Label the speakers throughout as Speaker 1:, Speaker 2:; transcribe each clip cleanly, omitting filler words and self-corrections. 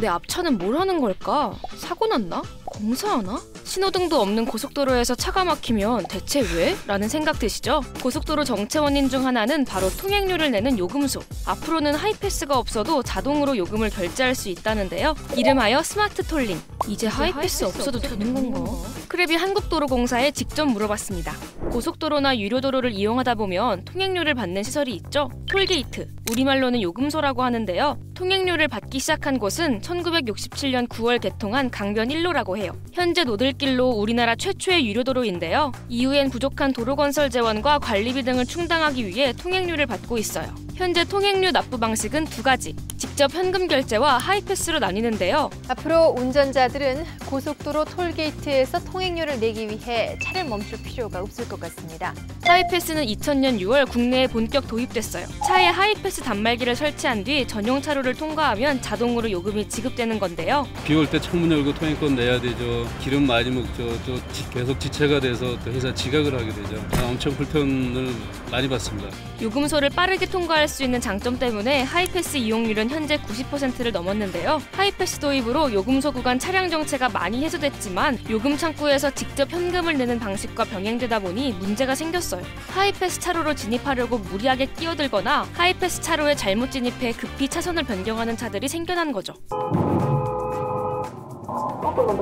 Speaker 1: 내 앞차는 뭘 하는 걸까? 사고 났나? 공사하나? 신호등도 없는 고속도로에서 차가 막히면 대체 왜? 라는 생각 드시죠? 고속도로 정체 원인 중 하나는 바로 통행료를 내는 요금소. 앞으로는 하이패스가 없어도 자동으로 요금을 결제할 수 있다는데요. 이름하여 스마트 톨링. 이제 하이패스 없어도 되는 건가? 크랩이 한국도로공사에 직접 물어봤습니다. 고속도로나 유료도로를 이용하다 보면 통행료를 받는 시설이 있죠. 톨게이트, 우리말로는 요금소라고 하는데요. 통행료를 받기 시작한 곳은 1967년 9월 개통한 강변 1로라고 해요. 현재 노들길로 우리나라 최초의 유료도로인데요. 이후엔 부족한 도로건설 재원과 관리비 등을 충당하기 위해 통행료를 받고 있어요. 현재 통행료 납부 방식은 두 가지, 직접 현금 결제와 하이패스로 나뉘는데요.
Speaker 2: 앞으로 운전자들은 고속도로 톨게이트에서 통행료를 내기 위해 차를 멈출 필요가 없을 것 같습니다.
Speaker 1: 하이패스는 2000년 6월 국내에 본격 도입됐어요. 차에 하이패스 단말기를 설치한 뒤 전용 차로를 통과하면 자동으로 요금이 지급되는 건데요.
Speaker 3: 비 올 때 창문 열고 통행권 내야 되죠. 기름 많이 먹죠. 또 계속 지체가 돼서 또 회사 지각을 하게 되죠. 엄청 불편을 많이 받습니다.
Speaker 1: 요금소를 빠르게 통과할 수 있는 장점 때문에 하이패스 이용률은 현재 90%를 넘었는데요. 하이패스 도입으로 요금소 구간 차량 정체가 많이 해소됐지만 요금 창구에서 직접 현금을 내는 방식과 병행되다 보니 문제가 생겼어요. 하이패스 차로로 진입하려고 무리하게 끼어들거나 하이패스 차로에 잘못 진입해 급히 차선을 변경하는 차들이 생겨난 거죠.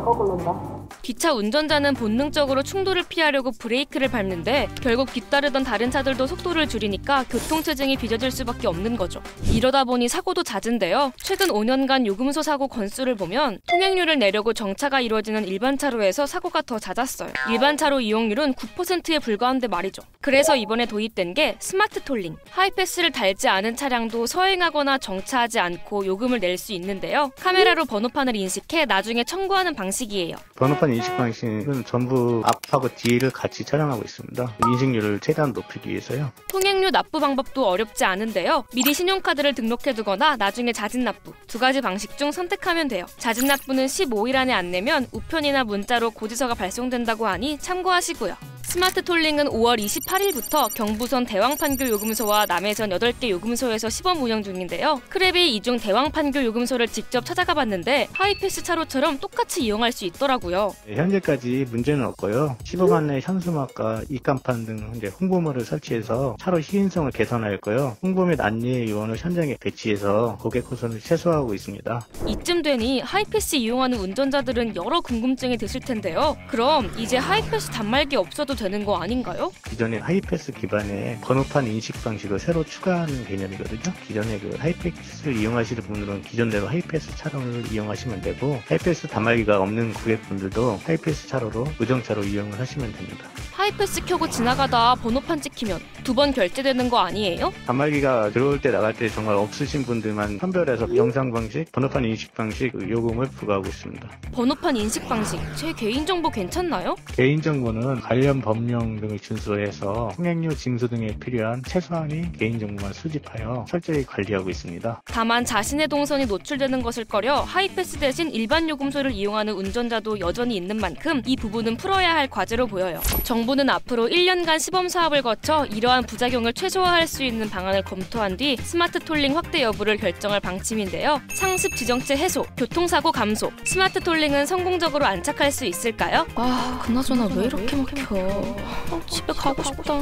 Speaker 2: 거꾸로 논다.
Speaker 1: 기차 운전자는 본능적으로 충돌을 피하려고 브레이크를 밟는데 결국 뒤따르던 다른 차들도 속도를 줄이니까 교통체증이 빚어질 수밖에 없는 거죠. 이러다 보니 사고도 잦은데요. 최근 5년간 요금소 사고 건수를 보면 통행료를 내려고 정차가 이루어지는 일반 차로에서 사고가 더 잦았어요. 일반 차로 이용률은 9%에 불과한데 말이죠. 그래서 이번에 도입된 게 스마트 톨링. 하이패스를 달지 않은 차량도 서행하거나 정차하지 않고 요금을 낼 수 있는데요. 카메라로 번호판을 인식해 나중에 청구하는 방식이에요.
Speaker 4: 번호판 인식 방식은 전부 앞하고 뒤를 같이 촬영하고 있습니다. 인식률을 최대한 높이기 위해서요.
Speaker 1: 통행료 납부 방법도 어렵지 않은데요. 미리 신용카드를 등록해두거나 나중에 자진 납부, 두 가지 방식 중 선택하면 돼요. 자진 납부는 15일 안에 안 내면 우편이나 문자로 고지서가 발송된다고 하니 참고하시고요. 스마트 톨링은 5월 28일부터 경부선 대왕판교 요금소와 남해선 8개 요금소에서 시범 운영 중인데요. 크랩이 이중 대왕판교 요금소를 직접 찾아가 봤는데 하이패스 차로처럼 똑같이 이용할 수 있더라고요.
Speaker 4: 현재까지 문제는 없고요. 시범 안내 현수막과 입간판 등 홍보물을 설치해서 차로 시인성을 개선하였고요. 홍보 및 안내 요원을 현장에 배치해서 고객 호선을 최소화하고 있습니다.
Speaker 1: 이쯤 되니 하이패스 이용하는 운전자들은 여러 궁금증이 드실 텐데요. 그럼 이제 하이패스 단말기 없어도 되는 거 아닌가요?
Speaker 4: 기존의 하이패스 기반의 번호판 인식 방식을 새로 추가하는 개념이거든요. 기존의 그 하이패스를 이용하시는 분들은 기존대로 하이패스 차로를 이용하시면 되고, 하이패스 단말기가 없는 고객분들도 하이패스 차로로 우정차로 이용을 하시면 됩니다.
Speaker 1: 하이패스 켜고 지나가다 번호판 찍히면 2번 결제되는 거 아니에요?
Speaker 4: 단말기가 들어올 때 나갈 때 정말 없으신 분들만 선별해서 영상 방식, 번호판 인식 방식 요금을 부과하고 있습니다.
Speaker 1: 번호판 인식 방식, 제 개인정보 괜찮나요?
Speaker 4: 개인정보는 관련 법령 등을 준수해서 통행료 징수 등에 필요한 최소한의 개인정보만 수집하여 철저히 관리하고 있습니다.
Speaker 1: 다만 자신의 동선이 노출되는 것을 꺼려 하이패스 대신 일반 요금소를 이용하는 운전자도 여전히 있는 만큼 이 부분은 풀어야 할 과제로 보여요. 정부는 앞으로 1년간 시범 사업을 거쳐 이러한 부작용을 최소화할 수 있는 방안을 검토한 뒤 스마트 톨링 확대 여부를 결정할 방침인데요. 상습 지정체 해소, 교통사고 감소, 스마트 톨링은 성공적으로 안착할 수 있을까요?
Speaker 5: 그나저나 왜 이렇게 막혀. 집에 가고 싶다.